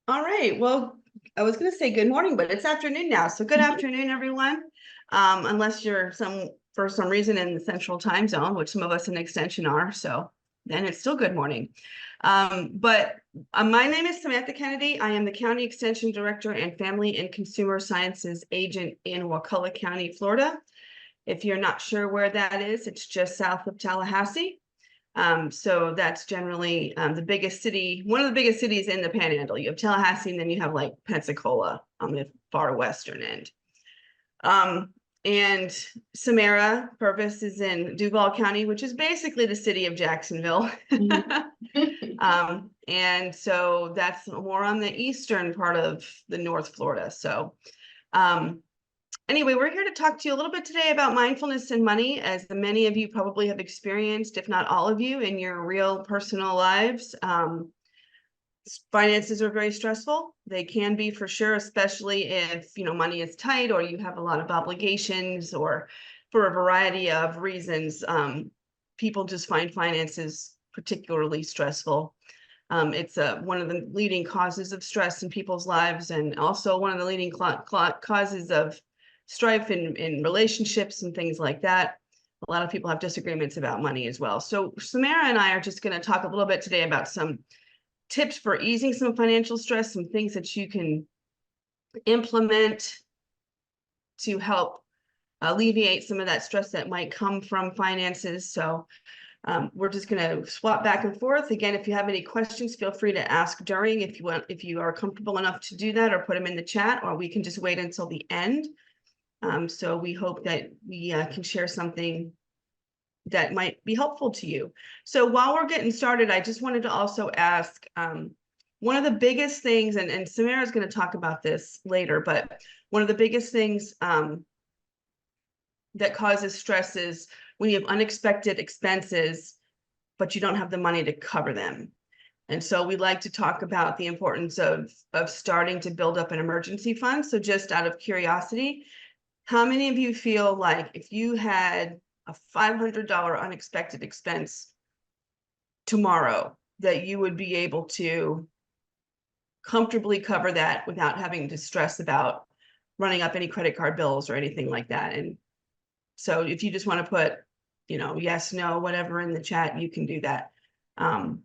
All right. Well, I was going to say good morning, but it's afternoon now. So good afternoon, everyone. Unless you're for some reason in the central time zone, which some of us in Extension are. So then it's still good morning. But my name is Samantha Kennedy. I am the County Extension Director and Family and Consumer Sciences Agent in Wakulla County, Florida. If you're not sure where that is, it's just south of Tallahassee. So that's generally the biggest city, one of the biggest cities in the Panhandle. You have Tallahassee, and then you have like Pensacola on the far western end. And Samara, Purvis, is in Duval County, which is basically the city of Jacksonville. And so that's more on the eastern part of the North Florida. So anyway, we're here to talk to you a little bit today about mindfulness and money, as many of you probably have experienced, if not all of you, in your real personal lives. Finances are very stressful. They can be, for sure, especially if money is tight or you have a lot of obligations, or for a variety of reasons. People just find finances particularly stressful. It's one of the leading causes of stress in people's lives, and also one of the leading causes of strife in relationships and things like that. A lot of people have disagreements about money as well. So Samara and I are just going to talk a little bit today about some tips for easing some financial stress, some things that you can implement to help alleviate some of that stress that might come from finances. So we're just going to swap back and forth. Again, if you have any questions, feel free to ask during, if you are comfortable enough to do that, or put them in the chat, or we can just wait until the end. So we hope that we can share something that might be helpful to you. So while we're getting started, I just wanted to also ask, one of the biggest things, and Samara is going to talk about this later, but one of the biggest things that causes stress is when you have unexpected expenses, but you don't have the money to cover them. And so we like to talk about the importance of starting to build up an emergency fund. So just out of curiosity, how many of you feel like if you had a $500 unexpected expense tomorrow, that you would be able to comfortably cover that without having to stress about running up any credit card bills or anything like that? And so if you just want to put, yes, no, whatever in the chat, you can do that. A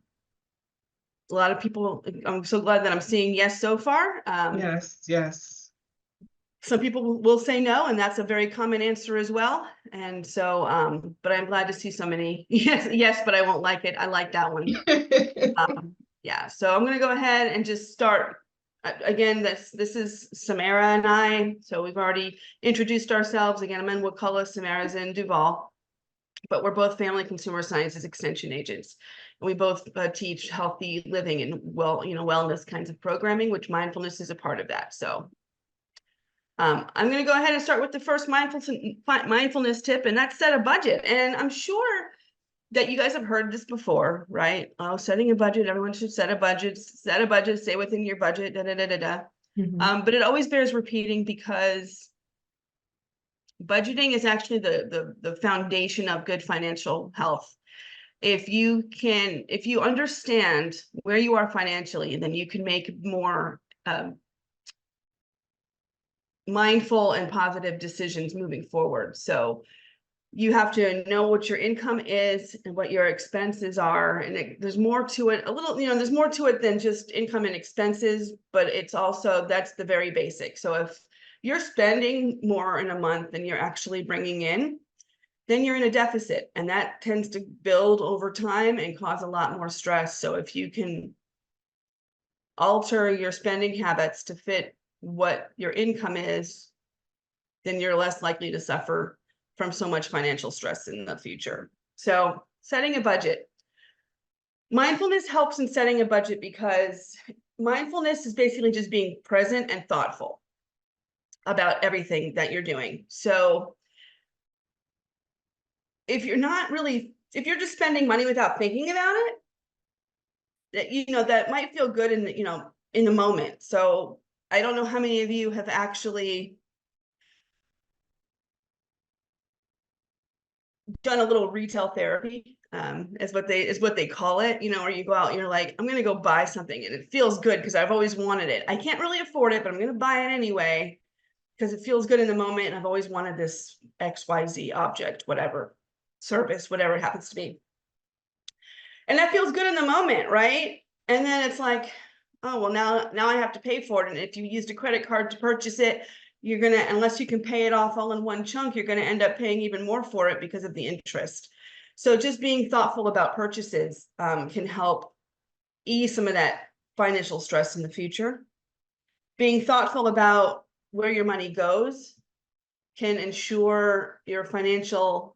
lot of people, I'm so glad that I'm seeing yes so far. Yes. Some people will say no, and that's a very common answer as well. And so, but I'm glad to see so many yes, but I won't like it. I like that one. Yeah, so I'm going to go ahead and just start. Again, this is Samara and I. So we've already introduced ourselves. Again, I'm in Wakulla, Samara's in Duval, but we're both family consumer sciences extension agents. And we both teach healthy living and wellness kinds of programming, which mindfulness is a part of that. So I'm going to go ahead and start with the first mindfulness tip, and that's set a budget. And I'm sure that you guys have heard this before, right? Oh, setting a budget. Everyone should set a budget, stay within your budget, But it always bears repeating, because budgeting is actually the foundation of good financial health. If you understand where you are financially, then you can make more mindful and positive decisions moving forward. So you have to know what your income is and what your expenses are. And there's more to it, there's more to it than just income and expenses, but it's also, that's the very basic. So if you're spending more in a month than you're actually bringing in, then you're in a deficit, and that tends to build over time and cause a lot more stress. So if you can alter your spending habits to fit what your income is, then you're less likely to suffer from so much financial stress in the future. So setting a budget. Mindfulness helps in setting a budget, because mindfulness is basically just being present and thoughtful about everything that you're doing. So if you're just spending money without thinking about it, that might feel good in the moment. So I don't know how many of you have actually done a little retail therapy. is what they call it, you know, or you go out and you're like, I'm going to go buy something and it feels good because I've always wanted it. I can't really afford it, but I'm going to buy it anyway because it feels good in the moment. And I've always wanted this XYZ object, whatever, service, whatever it happens to be. And that feels good in the moment, right? And then it's like, oh, well, now I have to pay for it. And if you used a credit card to purchase it, you're going to, unless you can pay it off all in one chunk, you're going to end up paying even more for it because of the interest. So just being thoughtful about purchases can help ease some of that financial stress in the future. Being thoughtful about where your money goes can ensure your financial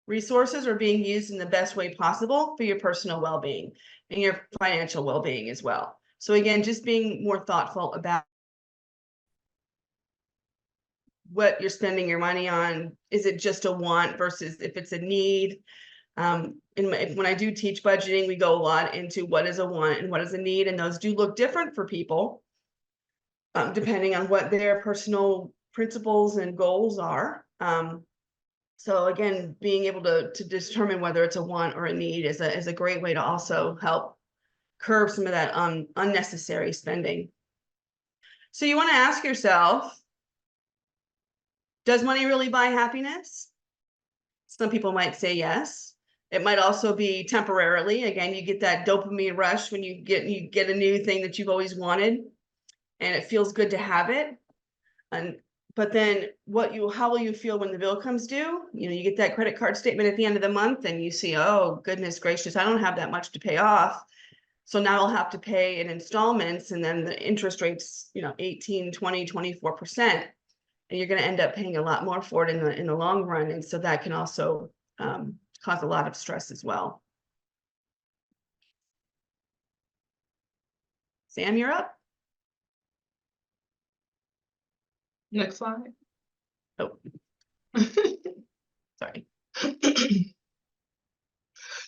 resources are being used in the best way possible for your personal well-being and your financial well-being as well. So again, just being more thoughtful about what you're spending your money on. Is it just a want versus if it's a need? When I do teach budgeting, we go a lot into what is a want and what is a need, and those do look different for people depending on what their personal principles and goals are. So again, being able to determine whether it's a want or a need is a great way to also help curb some of that unnecessary spending. So you want to ask yourself, does money really buy happiness? Some people might say yes. It might also be temporarily. Again, you get that dopamine rush when you get a new thing that you've always wanted, and it feels good to have it. But then how will you feel when the bill comes due? You know, you get that credit card statement at the end of the month and you see, oh, goodness gracious, I don't have that much to pay off. So now I'll have to pay in installments, and then the interest rate's, 18, 20, 24%. And you're going to end up paying a lot more for it in the long run. And so that can also cause a lot of stress as well. Sam, you're up. Next slide. Oh, sorry.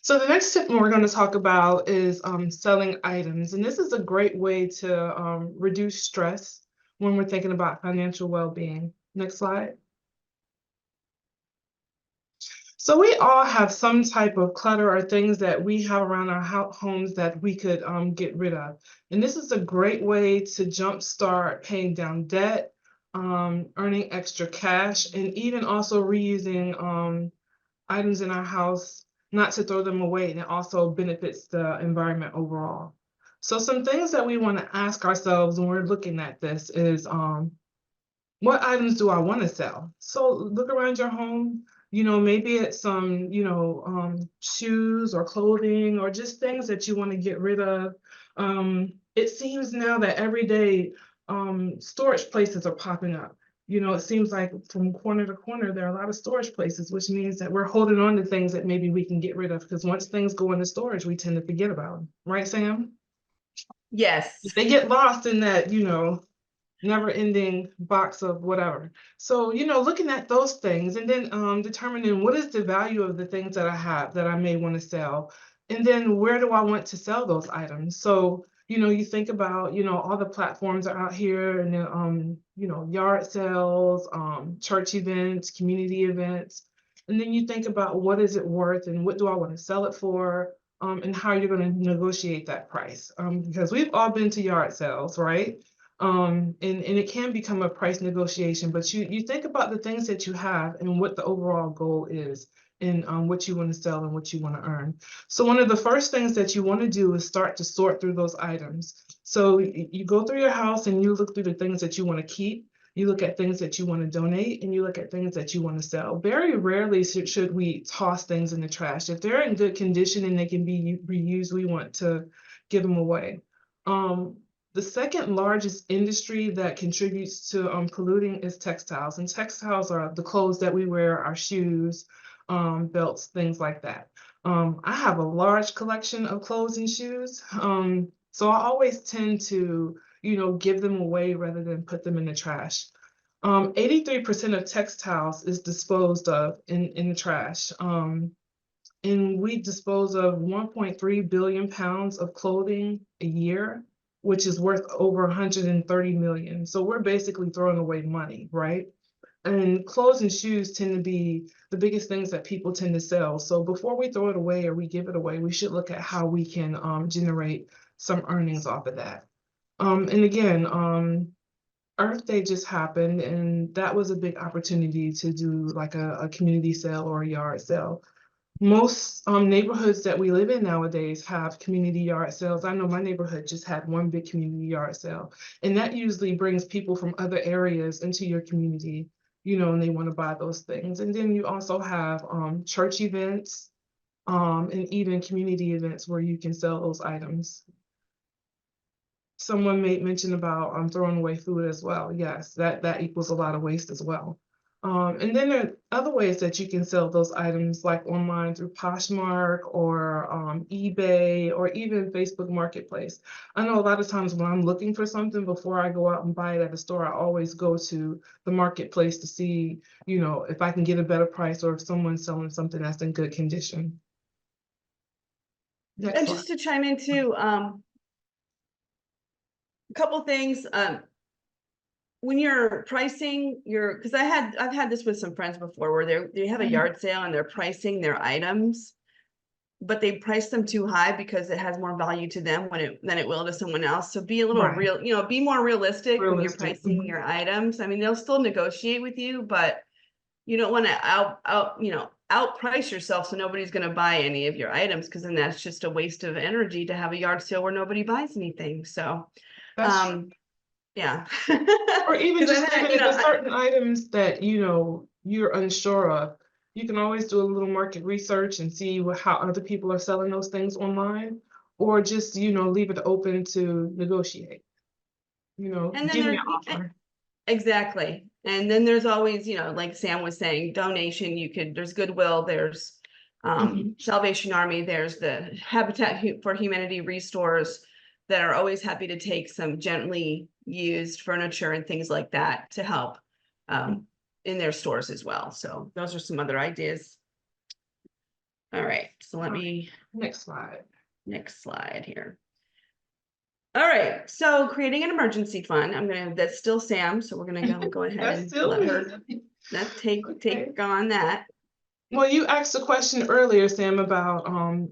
So the next tip we're going to talk about is selling items. And this is a great way to reduce stress when we're thinking about financial well-being. Next slide. So we all have some type of clutter or things that we have around our homes that we could get rid of. And this is a great way to jumpstart paying down debt, earning extra cash, and even also reusing items in our house, not to throw them away, and it also benefits the environment overall. So some things that we want to ask ourselves when we're looking at this is, what items do I want to sell? So look around your home, maybe it's some, shoes or clothing or just things that you want to get rid of. It seems now that every day storage places are popping up. It seems like from corner to corner, there are a lot of storage places, which means that we're holding on to things that maybe we can get rid of, because once things go into storage, we tend to forget about them. Right, Sam? Yes. If they get lost in that, never-ending box of whatever. So, looking at those things and then determining what is the value of the things that I have that I may want to sell, and then where do I want to sell those items. So, you think about, all the platforms are out here, and yard sales, church events, community events, and then you think about what is it worth and what do I want to sell it for, and how you're going to negotiate that price, because we've all been to yard sales, right? And it can become a price negotiation, but you think about the things that you have and what the overall goal is, and what you want to sell and what you want to earn. So one of the first things that you want to do is start to sort through those items. So you go through your house and you look through the things that you want to keep, you look at things that you want to donate, and you look at things that you want to sell. Very rarely should we toss things in the trash. If they're in good condition and they can be reused, we want to give them away. The second largest industry that contributes to polluting is textiles. And textiles are the clothes that we wear, our shoes, belts, things like that. I have a large collection of clothes and shoes. So I always tend to, give them away rather than put them in the trash. 83% of textiles is disposed of in the trash. And we dispose of 1.3 billion pounds of clothing a year, which is worth over 130 million. So we're basically throwing away money, right? And clothes and shoes tend to be the biggest things that people tend to sell. So before we throw it away or we give it away, we should look at how we can generate some earnings off of that. And again, Earth Day just happened, and that was a big opportunity to do like a community sale or a yard sale. Most neighborhoods that we live in nowadays have community yard sales. I know my neighborhood just had one big community yard sale, and that usually brings people from other areas into your community, and they want to buy those things. And then you also have church events, and even community events where you can sell those items. Someone made mention about throwing away food as well. Yes, that equals a lot of waste as well. And then there are other ways that you can sell those items, like online through Poshmark or eBay or even Facebook Marketplace. I know a lot of times when I'm looking for something before I go out and buy it at a store, I always go to the marketplace to see, if I can get a better price or if someone's selling something that's in good condition. Next And slide. just to chime in too, a couple things, when you're pricing because I've had this with some friends before where they have a Mhm. yard sale and they're pricing their items, but they price them too high because it has more value to them than it will to someone else. So be a little Right. real, be more realistic when you're Realistic. pricing your items. I mean, they'll still negotiate with you, but you don't want to outprice yourself so nobody's going to buy any of your items, because then that's just a waste of energy to have a yard sale where nobody buys anything. So That's true. yeah. Or even Because just I've had, even if there's certain items that you're unsure of, you can always do a little market research and see how other people are selling those things online, or just leave it open to negotiate. and then Give me there, an offer. exactly. And then there's always, like Sam was saying, donation. There's Goodwill, there's Mhm. Salvation Army, there's the Habitat for Humanity restores that are always happy to take some gently used furniture and things like that to help in their stores as well. So those are some other ideas. All right, so let me Next slide. next slide here. All right, so creating an emergency fund. That's still Sam, so we're gonna go ahead That's and still let me. her take Okay. on that. Well, you asked a question earlier, Sam, about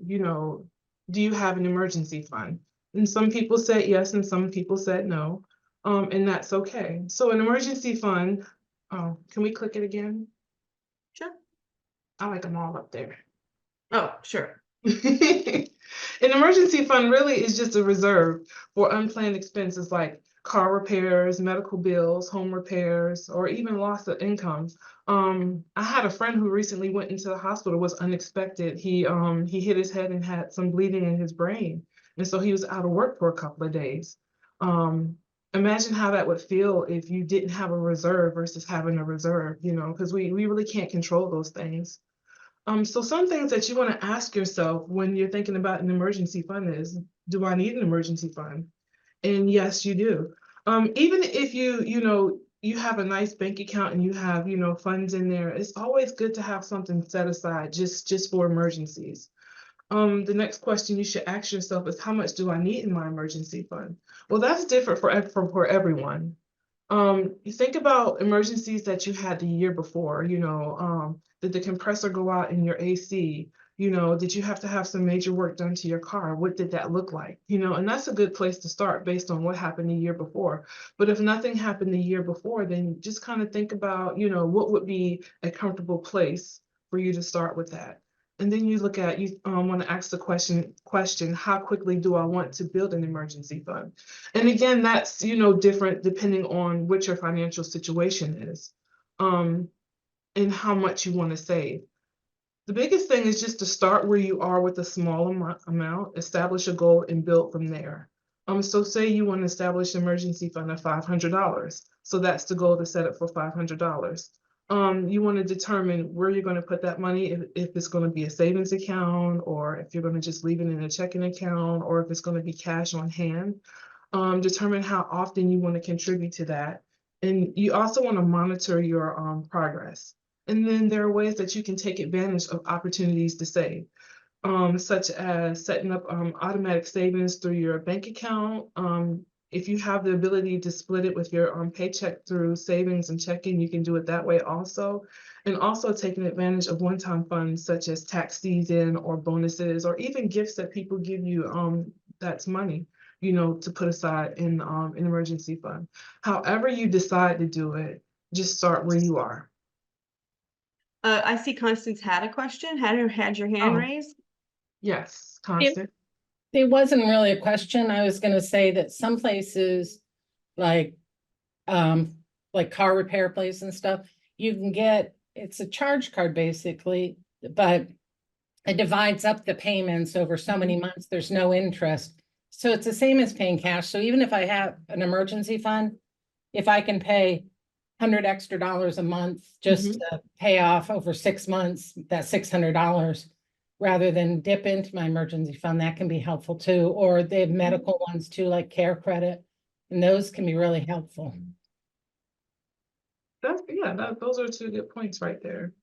do you have an emergency fund? And some people said yes, and some people said no. And that's okay. So an emergency fund, oh, can we click it again? Sure. I like them all up there. Oh, sure. An emergency fund really is just a reserve for unplanned expenses like car repairs, medical bills, home repairs, or even loss of income. I had a friend who recently went into the hospital. It was unexpected. He hit his head and had some bleeding in his brain, and so he was out of work for a couple of days. Um, Imagine how that would feel if you didn't have a reserve versus having a reserve, because we really can't control those things. So some things that you want to ask yourself when you're thinking about an emergency fund is, do I need an emergency fund? And yes, you do. Even if you have a nice bank account and you have, funds in there, it's always good to have something set aside just for emergencies. The next question you should ask yourself is, how much do I need in my emergency fund? Well, that's different for everyone. You think about emergencies that you had the year before, did the compressor go out in your AC? Did you have to have some major work done to your car? What did that look like? And that's a good place to start based on what happened the year before. But if nothing happened the year before, then just kind of think about, what would be a comfortable place for you to start with that. And then you want to ask the question, how quickly do I want to build an emergency fund? And again, that's, different depending on what your financial situation is, and how much you want to save. The biggest thing is just to start where you are with a small amount, establish a goal and build from there. So say you want to establish an emergency fund of $500. So that's the goal, to set it for $500. You want to determine where you're going to put that money, if it's going to be a savings account, or if you're going to just leave it in a checking account, or if it's going to be cash on hand. Determine how often you want to contribute to that. And you also want to monitor your progress. And then there are ways that you can take advantage of opportunities to save, such as setting up automatic savings through your bank account. If you have the ability to split it with your paycheck through savings and checking, you can do it that way also. And also taking advantage of one-time funds such as tax season or bonuses or even gifts that people give you, that's money, to put aside in an emergency fund. However you decide to do it, just start where you are. I see Constance had a question, had your hand Oh, raised. yes, Constant. It wasn't really a question. I was gonna say that some places like car repair place and stuff, you can get, it's a charge card basically, but it divides up the payments over so many months. There's no interest. So it's the same as paying cash. So even if I have an emergency fund, if I can pay $100 extra a month just to pay off over 6 months, that's $600 rather than dip into my emergency fund, that can be helpful too. Or they have medical ones too, like care credit, and those can be really helpful. Those are 2 good points right there.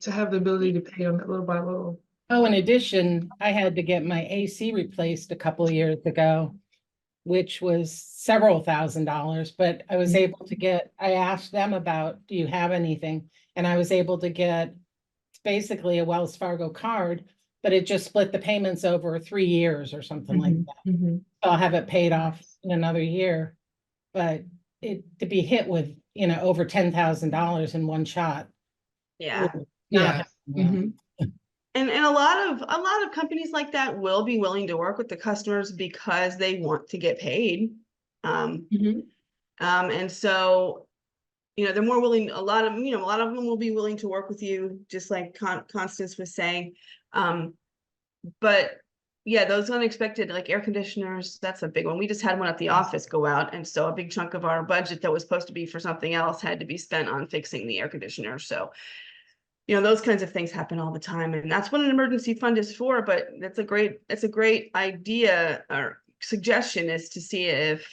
To have the ability to pay on it little by little. Oh, in addition, I had to get my AC replaced a couple of years ago, which was several $1,000s, but I was able to get, I asked them about, do you have anything? And I was able to get basically a Wells Fargo card, but it just split the payments over 3 years or something like that. So I'll have it paid off in another year. But to be hit with, over $10,000 in one shot. Yeah. Not And a lot of companies like that will be willing to work with the customers because they want to get paid. And so, they're more willing, a lot of them will be willing to work with you, just like Constance was saying. But yeah, those unexpected, like air conditioners, that's a big one. We just had one at the office go out. And so a big chunk of our budget that was supposed to be for something else had to be spent on fixing the air conditioner. So, those kinds of things happen all the time. And that's what an emergency fund is for. But that's a great idea or suggestion, is to see if,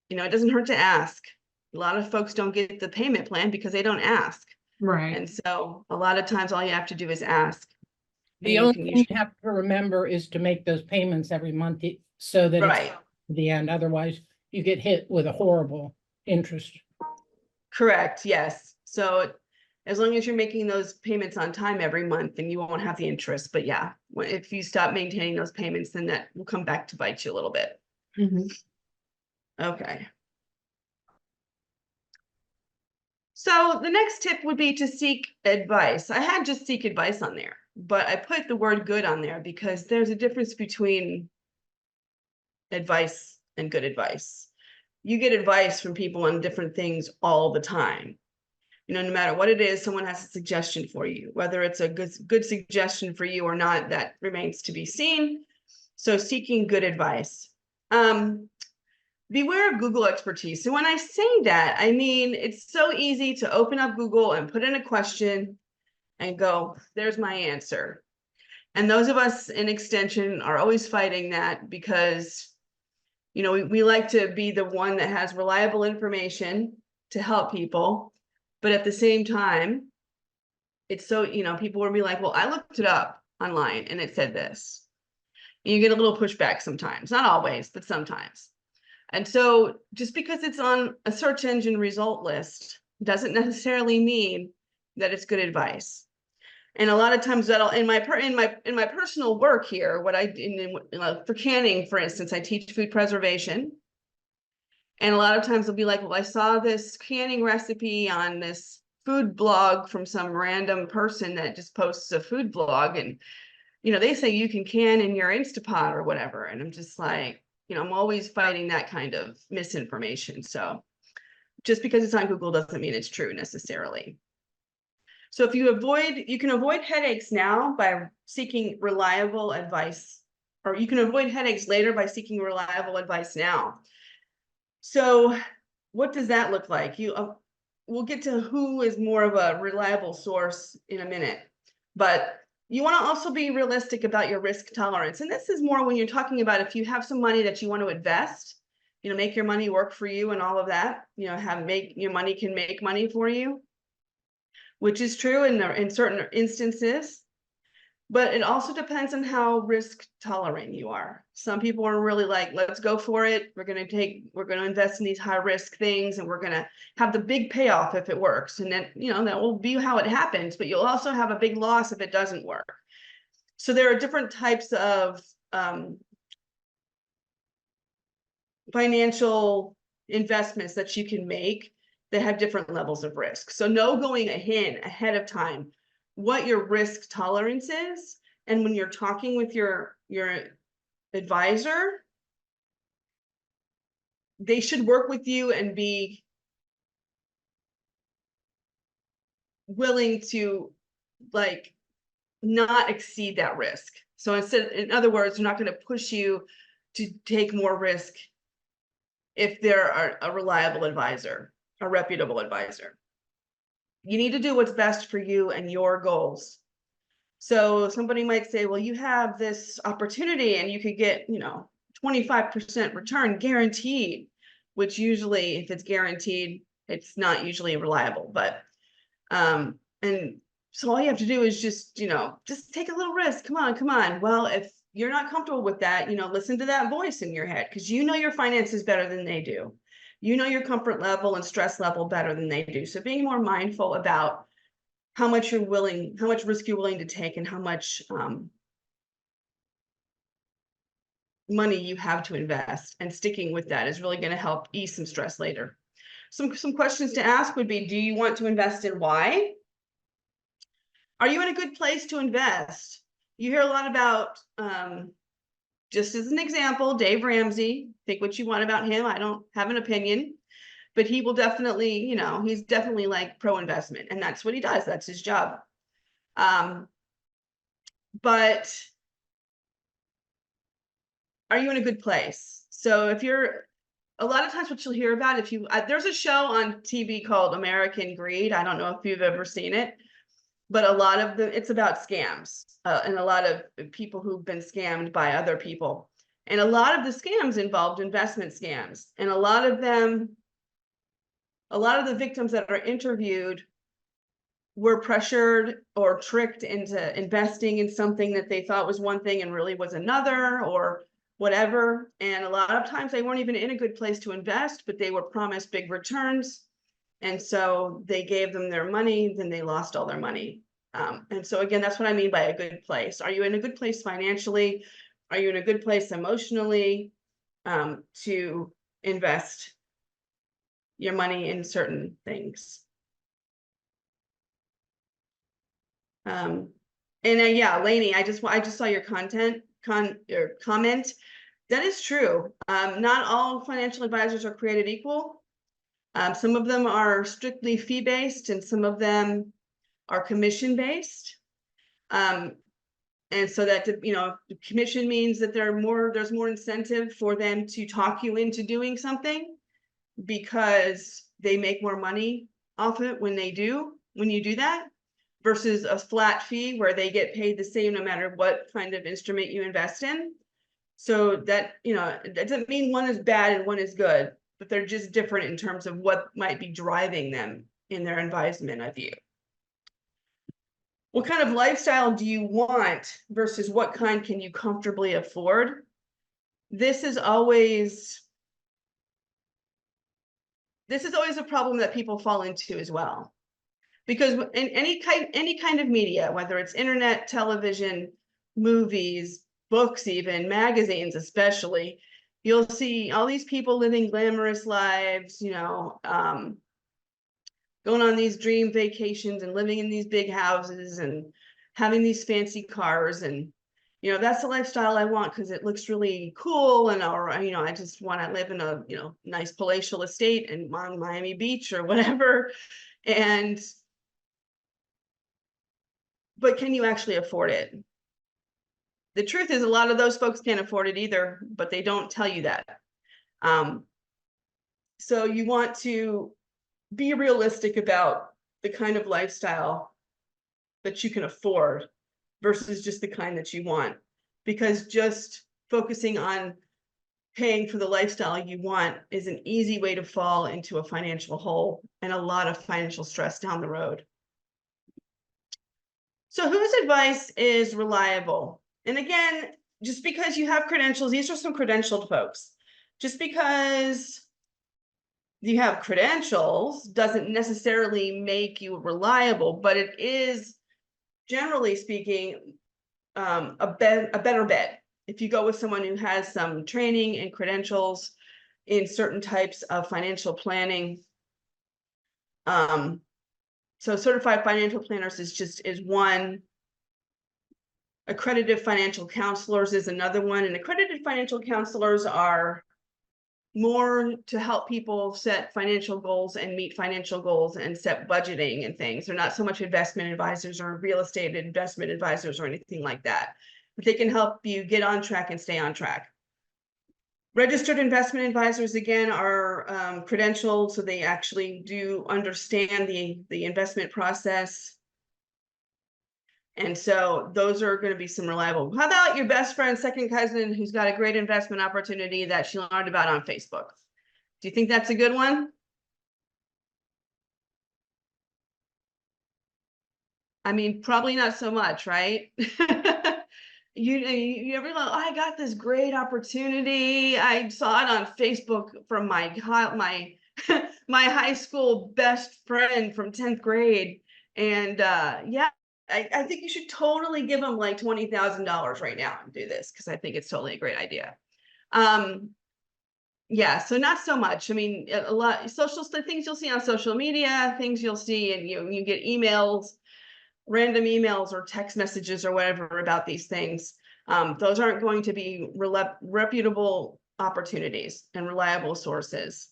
it doesn't hurt to ask. A lot of folks don't get the payment plan because they don't ask. Right. And so a lot of times all you have to do is ask. The only thing you have to remember is to make those payments every month so that it's the end. Otherwise, you get hit with a horrible interest. Correct. Yes. So as long as you're making those payments on time every month, then you won't have the interest. But yeah, if you stop maintaining those payments, then that will come back to bite you a little bit. Okay. So the next tip would be to seek advice. I had just seek advice on there, but I put the word good on there because there's a difference between advice and good advice. You get advice from people on different things all the time. No matter what it is, someone has a suggestion for you. Whether it's a good suggestion for you or not, that remains to be seen. So seeking good advice. Beware of Google expertise. So when I say that, I mean, it's so easy to open up Google and put in a question and go, there's my answer. And those of us in extension are always fighting that because, we like to be the one that has reliable information to help people. But at the same time, it's so, people will be like, well, I looked it up online and it said this. And you get a little pushback sometimes, not always, but sometimes. And so just because it's on a search engine result list doesn't necessarily mean that it's good advice. And a lot of times that'll, in my personal work here, for canning, for instance, I teach food preservation. And a lot of times they'll be like, well, I saw this canning recipe on this food blog from some random person that just posts a food blog. And, they say you can can in your Instapot or whatever. And I'm just like, I'm always fighting that kind of misinformation. So just because it's on Google doesn't mean it's true necessarily. So if you can avoid headaches now by seeking reliable advice, or you can avoid headaches later by seeking reliable advice now. So what does that look like? We'll get to who is more of a reliable source in a minute, but you want to also be realistic about your risk tolerance. And this is more when you're talking about if you have some money that you want to invest, make your money work for you and all of that, your money can make money for you, which is true in certain instances. But it also depends on how risk tolerant you are. Some people are really like, let's go for it. We're going to invest in these high risk things and we're going to have the big payoff if it works. And then, that will be how it happens, but you'll also have a big loss if it doesn't work. So there are different types of financial investments that you can make that have different levels of risk. So know going ahead of time what your risk tolerance is. And when you're talking with your advisor, they should work with you and be willing to like not exceed that risk. So in other words, they're not going to push you to take more risk if they're a reliable advisor, a reputable advisor. You need to do what's best for you and your goals. So somebody might say, well, you have this opportunity and you could get, 25% return guaranteed, which usually if it's guaranteed, it's not usually reliable, but, and so all you have to do is just take a little risk. Come on. Well, if you're not comfortable with that, listen to that voice in your head, because your finances better than they do. Your comfort level and stress level better than they do. So being more mindful about how much risk you're willing to take and how much money you have to invest, and sticking with that is really going to help ease some stress later. Some questions to ask would be, do you want to invest and why? Are you in a good place to invest? You hear a lot about, just as an example, Dave Ramsey. Think what you want about him. I don't have an opinion, but he will definitely, he's definitely like pro-investment, and that's what he does. That's his job. But are you in a good place? So if you're, a lot of times what you'll hear about, there's a show on TV called American Greed. I don't know if you've ever seen it, but it's about scams and a lot of people who've been scammed by other people. And a lot of the scams involved investment scams. And a lot of the victims that are interviewed were pressured or tricked into investing in something that they thought was one thing and really was another, or whatever. And a lot of times they weren't even in a good place to invest, but they were promised big returns. And so they gave them their money, then they lost all their money. And so again, that's what I mean by a good place. Are you in a good place financially? Are you in a good place emotionally to invest your money in certain things? Yeah, Lainey, I just saw your your comment. That is true. Not all financial advisors are created equal. Some of them are strictly fee-based and some of them are commission-based. And so that, commission means that there's more incentive for them to talk you into doing something because they make more money off it when you do that, versus a flat fee where they get paid the same no matter what kind of instrument you invest in. So that, it doesn't mean one is bad and one is good, but they're just different in terms of what might be driving them in their advisement of you. What kind of lifestyle do you want versus what kind can you comfortably afford? This is always a problem that people fall into as well. Because in any kind of media, whether it's internet, television, movies, books, even magazines, especially, you'll see all these people living glamorous lives, going on these dream vacations and living in these big houses and having these fancy cars. And, that's the lifestyle I want because it looks really cool. And, I just want to live in a, nice palatial estate on Miami Beach or whatever. But can you actually afford it? The truth is a lot of those folks can't afford it either, but they don't tell you that. So you want to be realistic about the kind of lifestyle that you can afford versus just the kind that you want, because just focusing on paying for the lifestyle you want is an easy way to fall into a financial hole and a lot of financial stress down the road. So whose advice is reliable? And again, just because you have credentials, these are some credentialed folks. Just because you have credentials doesn't necessarily make you reliable, but it is, generally speaking, a better bet if you go with someone who has some training and credentials in certain types of financial planning. So certified financial planners is one. Accredited financial counselors is another one, and accredited financial counselors are more to help people set financial goals and meet financial goals and set budgeting and things. They're not so much investment advisors or real estate investment advisors or anything like that, but they can help you get on track and stay on track. Registered investment advisors, again, are credentialed, so they actually do understand the investment process. And so those are going to be some reliable. How about your best friend, second cousin, who's got a great investment opportunity that she learned about on Facebook? Do you think that's a good one? I mean, probably not so much, right? You ever go, oh, I got this great opportunity. I saw it on Facebook from my my high school best friend from 10th grade. And yeah, I think you should totally give them like $20,000 right now and do this, because I think it's totally a great idea. Yeah, so not so much. I mean, a lot social things you'll see on social media, things you'll see, and you get emails, random emails or text messages or whatever about these things. Those aren't going to be reputable opportunities and reliable sources.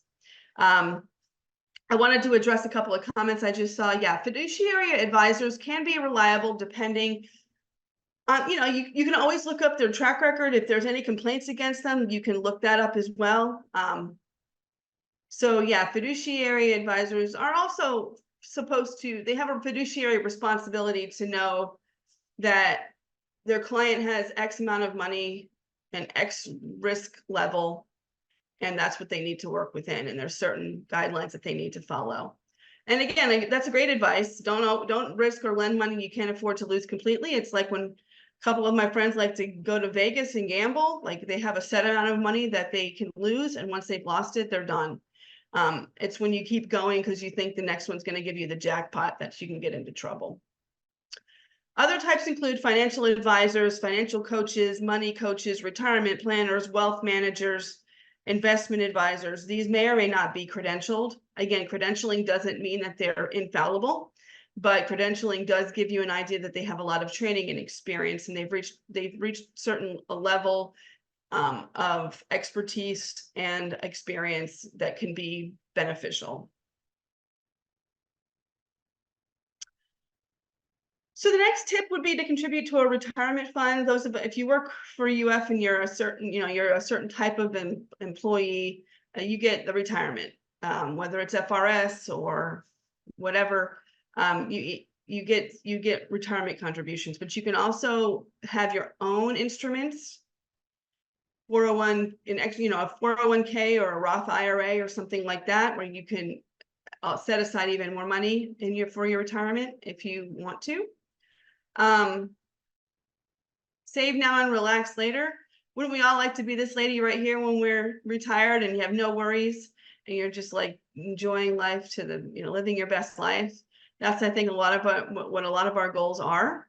I wanted to address a couple of comments I just saw. Yeah, fiduciary advisors can be reliable depending on, you can always look up their track record. If there's any complaints against them, you can look that up as well. So yeah, fiduciary advisors are also they have a fiduciary responsibility to know that their client has X amount of money and X risk level, and that's what they need to work within. And there's certain guidelines that they need to follow. And again, that's a great advice. Don't risk or lend money you can't afford to lose completely. It's like when a couple of my friends like to go to Vegas and gamble, like they have a set amount of money that they can lose, and once they've lost it, they're done. It's when you keep going because you think the next one's going to give you the jackpot that you can get into trouble. Other types include financial advisors, financial coaches, money coaches, retirement planners, wealth managers, investment advisors. These may or may not be credentialed. Again, credentialing doesn't mean that they're infallible, but credentialing does give you an idea that they have a lot of training and experience, and they've reached certain level of expertise and experience that can be beneficial. So the next tip would be to contribute to a retirement fund. If you work for UF and you're a certain type of employee, you get the retirement, whether it's FRS or whatever. You get retirement contributions, but you can also have your own instruments. 401 a 401k or a Roth IRA or something like that, where you can set aside even more money for your retirement if you want to. Save now and relax later. Wouldn't we all like to be this lady right here when we're retired and you have no worries and you're just like enjoying life to living your best life? That's, I think, what a lot of our goals are.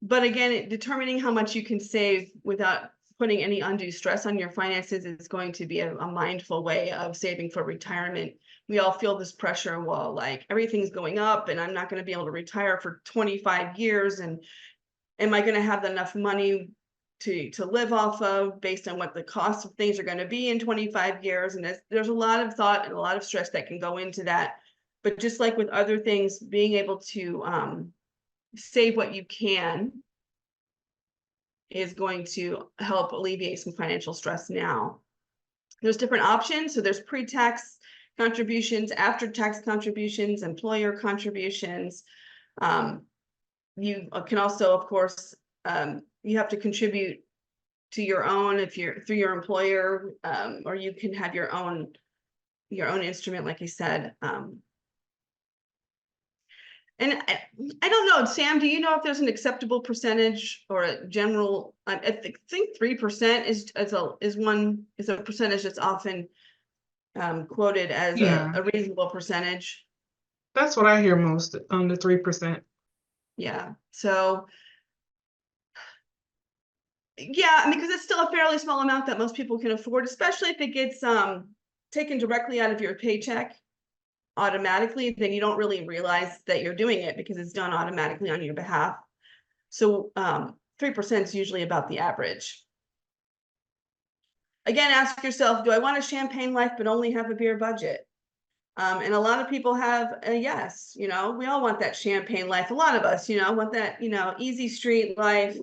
But again, determining how much you can save without putting any undue stress on your finances is going to be a mindful way of saving for retirement. We all feel this pressure, well, like everything's going up and I'm not going to be able to retire for 25 years. And am I going to have enough money to live off of based on what the cost of things are going to be in 25 years? And there's a lot of thought and a lot of stress that can go into that. But just like with other things, being able to save what you can is going to help alleviate some financial stress now. There's different options. So there's pre-tax contributions, after-tax contributions, employer contributions. You can also, of course, you have to contribute to your own if you're through your employer, or you can have your own instrument, like I said. And I don't know, Sam, do you know if there's an acceptable percentage or a general, I think 3% is a percentage that's often quoted as Yeah. a reasonable percentage. That's what I hear most, the 3%. Yeah, so yeah, because it's still a fairly small amount that most people can afford, especially if it gets taken directly out of your paycheck automatically, then you don't really realize that you're doing it because it's done automatically on your behalf. So 3% is usually about the average. Again, ask yourself, do I want a champagne life but only have a beer budget? And a lot of people have a yes, we all want that champagne life. A lot of us, want that, easy street life,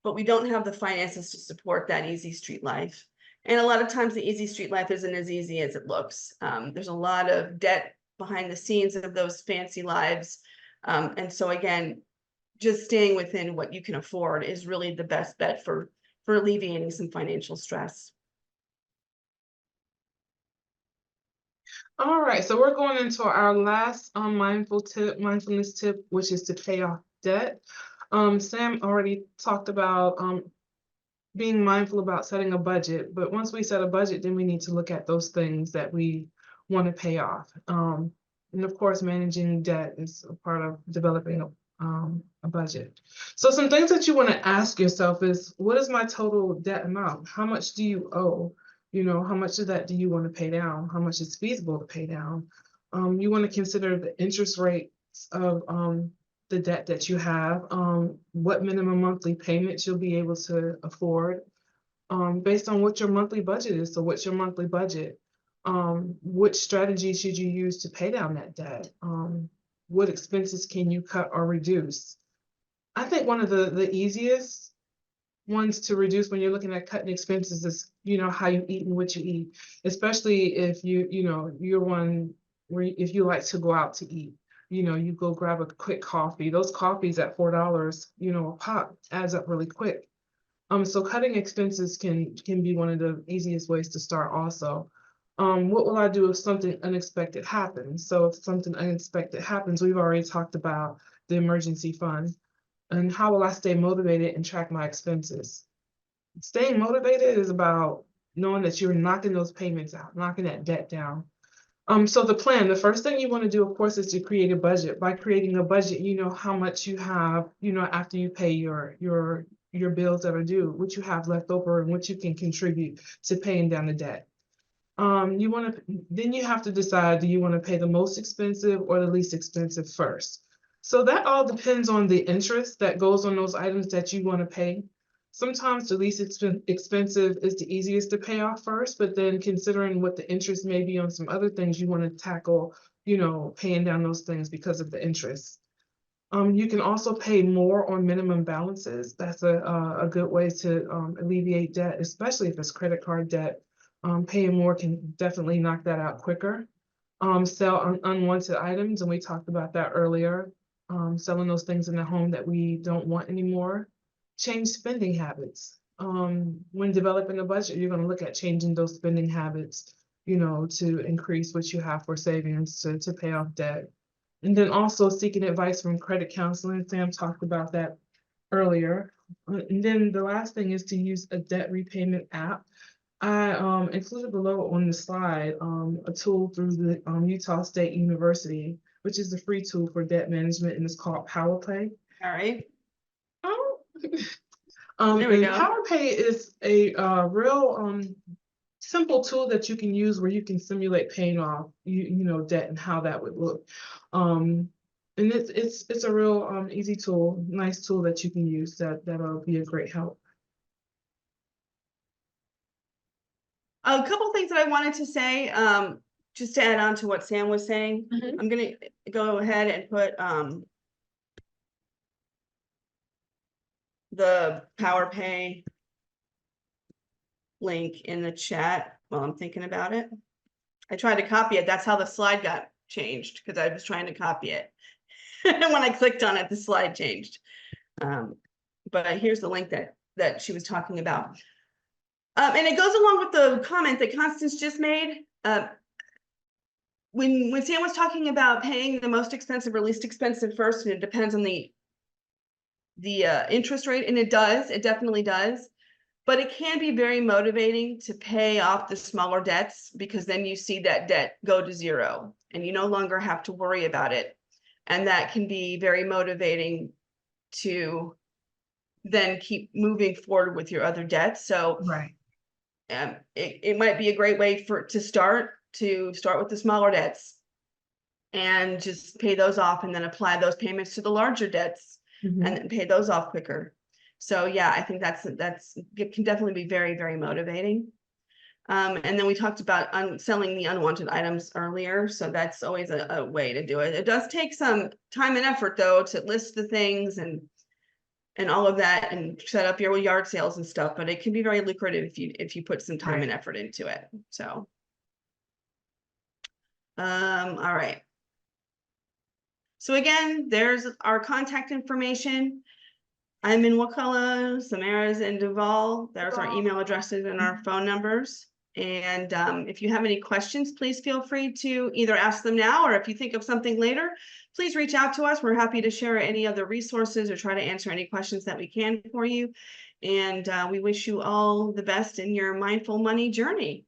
but we don't have the finances to support that easy street life. And a lot of times the easy street life isn't as easy as it looks. There's a lot of debt behind the scenes of those fancy lives. And so again, just staying within what you can afford is really the best bet for alleviating some financial stress. All right, so we're going into our last mindfulness tip, which is to pay off debt. Sam already talked about being mindful about setting a budget, but once we set a budget, then we need to look at those things that we want to pay off. And of course, managing debt is a part of developing a budget. So some things that you want to ask yourself is, what is my total debt amount? How much do you owe? How much of that do you want to pay down? How much is feasible to pay down? You want to consider the interest rates of the debt that you have, what minimum monthly payments you'll be able to afford, based on what your monthly budget is. So what's your monthly budget? Which strategy should you use to pay down that debt? What expenses can you cut or reduce? I think one of the easiest ones to reduce when you're looking at cutting expenses is, how you eat and what you eat, especially if you're one where if you like to go out to eat. You go grab a quick coffee. Those coffees at $4, a pop adds up really quick. So cutting expenses can be one of the easiest ways to start also. What will I do if something unexpected happens? So if something unexpected happens, we've already talked about the emergency fund. And how will I stay motivated and track my expenses? Staying motivated is about knowing that you're knocking those payments out, knocking that debt down. So the first thing you want to do, of course, is to create a budget. By creating a budget, you know how much you have, after you pay your bills that are due, what you have left over and what you can contribute to paying down the debt. Then you have to decide, do you want to pay the most expensive or the least expensive first? So that all depends on the interest that goes on those items that you want to pay. Sometimes the least expensive is the easiest to pay off first, but then considering what the interest may be on some other things, you want to tackle, paying down those things because of the interest. You can also pay more on minimum balances. That's a good way to alleviate debt, especially if it's credit card debt. Paying more can definitely knock that out quicker. Sell unwanted items, and we talked about that earlier. Selling those things in the home that we don't want anymore. Change spending habits. When developing a budget, you're going to look at changing those spending habits, to increase what you have for savings to pay off debt. And then also seeking advice from credit counseling. Sam talked about that earlier. And then the last thing is to use a debt repayment app. I included below on the slide a tool through the Utah State University, which is a free tool for debt management, and it's called PowerPay. All right. And There we go. PowerPay is a real simple tool that you can use where you can simulate paying off debt and how that would look. And it's a real easy tool, nice tool that you can use that'll be a great help. A couple things that I wanted to say, just to add on to what Sam was saying. Mhm. I'm gonna go ahead and put the PowerPay link in the chat while I'm thinking about it. I tried to copy it. That's how the slide got changed, because I was trying to copy it. And when I clicked on it, the slide changed. But here's the link that she was talking about. And it goes along with the comment that Constance just made. when Sam was talking about paying the most expensive or least expensive first, and it depends on the interest rate, and it definitely does. But it can be very motivating to pay off the smaller debts, because then you see that debt go to zero and you no longer have to worry about it. And that can be very motivating to then keep moving forward with your other debts. So Right. it might be a great way to start with the smaller debts and just pay those off, and then apply those payments to the larger debts Mhm. and then pay those off quicker. So yeah, I think that's it can definitely be very, very motivating. And then we talked about selling the unwanted items earlier. So that's always a way to do it. It does take some time and effort though, to list the things and all of that and set up your yard sales and stuff, but it can be very lucrative if you put some time Right. and effort into it. So all right. So again, there's our contact information. I'm in Wakulla, Samara's in Duval. There's our email addresses and our phone numbers. And if you have any questions, please feel free to either ask them now, or if you think of something later, please reach out to us. We're happy to share any other resources or try to answer any questions that we can for you. And we wish you all the best in your mindful money journey.